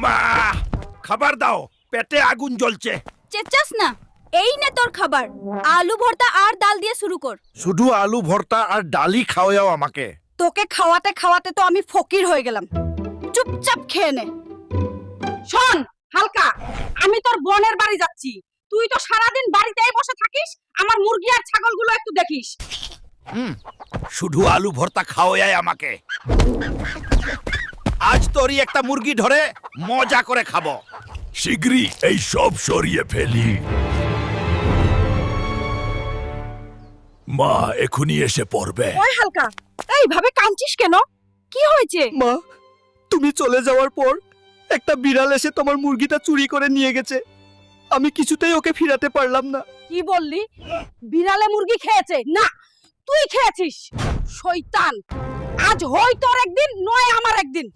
মা খাবার দাও, পেটে আগুন জ্বলছে। চেঁচাস না, এই নে তোর খাবার। আলু ভর্তা আর ডাল দিয়ে শুরু কর। শুধু আলু ভর্তা আর ডালি খাওয়াও আমাকে। তোকে খাওয়াতে খাওয়াতে তো আমি ফকির হয়ে গেলাম। চুপচাপ খেয়ে নে। শোন হালকা, আমি তোর বোনের বাড়ি যাচ্ছি। তুই তো সারাদিন বাড়িতেই বসে থাকিস, আমার মুরগি আর ছাগলগুলো একটু দেখিস। শুধু আলু ভর্তা খাওয়াই আমাকে। আজ তোরই একটা মুরগি ধরে মজা করে খাবো। শিগগিরই এই সব সরিয়ে ফেলি। মা এখনই এসে পড়বে। ওই হালকা, এইভাবে কাঁদছিস কেন? কি হয়েছে? মা, তুমি চলে যাওয়ার পর একটা বিড়াল এসে তোমার মুরগিটা চুরি করে নিয়ে গেছে। আমি কিছুতেই ওকে ফিরাতে পারলাম না। কি বললি? বিড়ালে মুরগি খেয়েছে? না, তুই খেয়েছিস। শয়তান, আজ হয় তোর একদিন, নয় আমার একদিন।